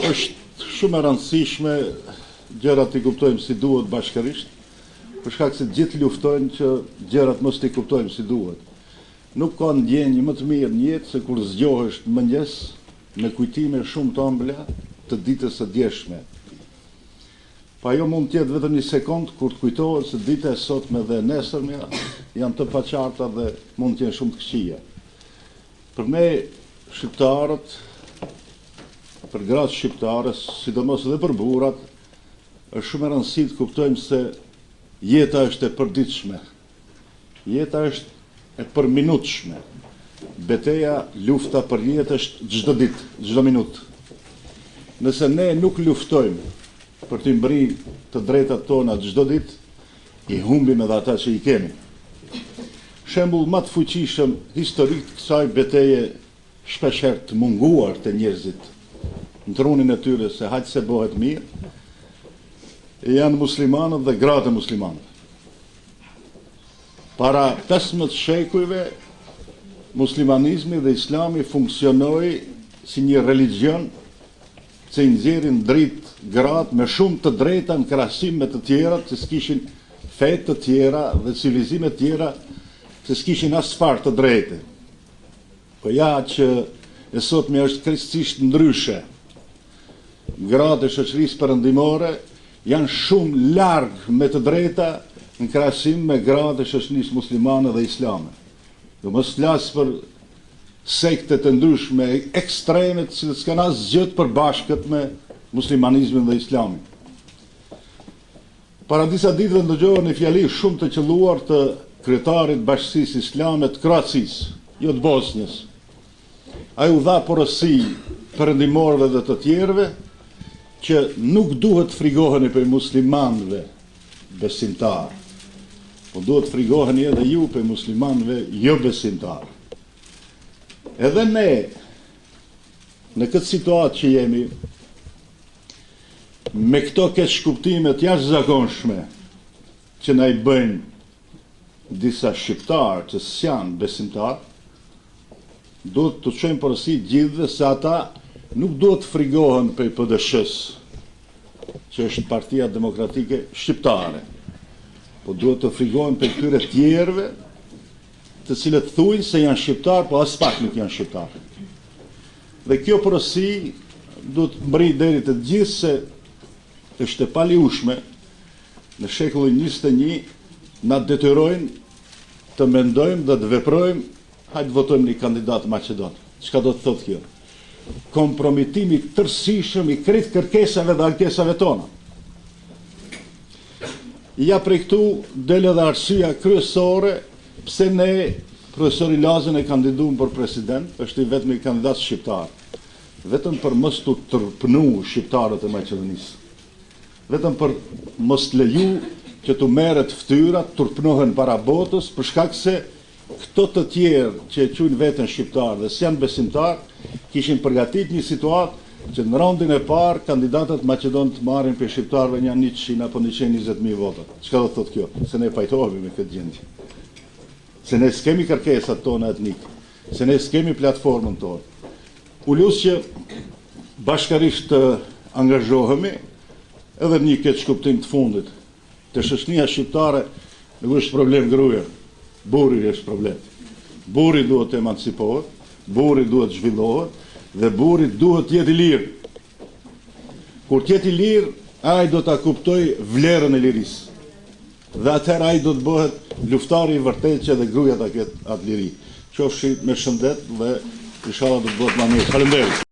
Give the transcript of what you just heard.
është shumë e rëndësishme gjërat i kuptojmë si duhet bashkërisht, për shkak se gjithë luftojnë që gjërat mos i kuptojmë si duhet. Nuk ka ndjenjë më të mirë në jetë se kur zgjohesh në mëngjes me kujtime shumë të ëmbla të ditës së djeshme. Pa jo mund të jetë vetëm një sekond kur të kujtohet se dita e sotme dhe nesërmja janë të paqarta dhe mund të jenë shumë të këqija. Për ne shqiptarët, për gratë shqiptare, sidomos edhe për burrat, është shumë e rëndësishme të kuptojmë se jeta është e përditshme. Jeta është e përminutshme. Betejë, lufta për jetë është çdo ditë, çdo minutë. Nëse ne nuk luftojmë për të mbërë të drejtat tona çdo ditë, i humbim edhe ata që i kemi. Shembull më të fuqishëm historik të kësaj betejë shpeshherë të munguar të njerëzit në trunin e tyre se haq se bëhet mirë, janë muslimanët dhe gratë e muslimanëve. Para 15 shekujve, muslimanizmi dhe islami funksionoi si një religjion që i nxjerrin dritë gratë me shumë të drejta në krahasim me të tjerat që s'kishin fe të tjera dhe civilizime të tjera që s'kishin asfarë të drejtë. Po ja që e sotme është krejtësisht ndryshe. Gratë e shoqërisë perëndimore janë shumë larg me të drejta në krahasim me gratë e shoqërisë muslimane dhe islame. Do mos flas për sekte të ndryshme ekstreme që s'kan asgjë të përbashkët me muslimanizmin dhe islamin. Para disa ditëve ndëgjova një fjali shumë të qelluar të kryetarit Bashkisë Islame të Kroacisë, jo të Bosnjës. Ai u dha porosi perëndimorëve dhe të tjerëve që nuk duhet frigoheni për muslimanëve besimtar, po duhet frigoheni edhe ju për muslimanëve jo besimtar. Edhe ne, në këtë situatë që jemi, me këto keqkuptimet jashtëzakonshme që na i bëjnë disa shqiptarë që s'janë besimtarë, duhet të çojmë porosi gjithëve se ata nuk duhet të frigohen për PDSH-s, që është Partia Demokratike Shqiptare, po duhet të frigohen për këtyre tjerëve, të cilët thuajnë se janë shqiptar, po as pak nuk janë shqiptar. Dhe kjo porosi duhet mbërrit deri te gjithë se është e paligjshme në shekullin 21 na detyrojnë të mendojmë dhe të veprojmë, hajtë votojmë një kandidat Maqedon. Çka do të thotë kjo? Kompromitimi tërësishëm i krejt kërkesave dhe ankesave tona. Ja prej këtu del edhe arsyeja kryesore pse ne profesori Lazën e kandiduam për president, është i vetmi kandidat shqiptar. Vetëm për mos të tërpnu shqiptarët e Maqedonisë. Vetëm për mos të leju që të merret ftyrat, tërpnohen para botës, për shkak se këto të tjerë që e quajnë veten shqiptar dhe s'janë besimtar, kishin përgatitur një situatë që në raundin e parë kandidatët Maqedon të marrin për shqiptarëve një 100 apo 120.000 vota. Çka do të thotë kjo? Se ne pajtohemi me këtë gjendje. Se ne s'kemi kërkesat tona etnike, se ne s'kemi platformën tonë. Ulus që bashkërisht të angazhohemi edhe një keqkuptim të fundit. Të shoqënia shqiptare nuk është problem gruaja, burri është problem. Burri duhet të emancipohet, burri duhet të zhvillohet dhe burri duhet të jetë i lirë. Kur të jetë i lirë, ai do ta kuptojë vlerën e lirisë. Dhe atëherë ai do të bëhet luftari i vërtetë që edhe gruaja ta ketë atë liri. Qofshi me shëndet dhe inshallah do të bëhet më mirë. Faleminderit.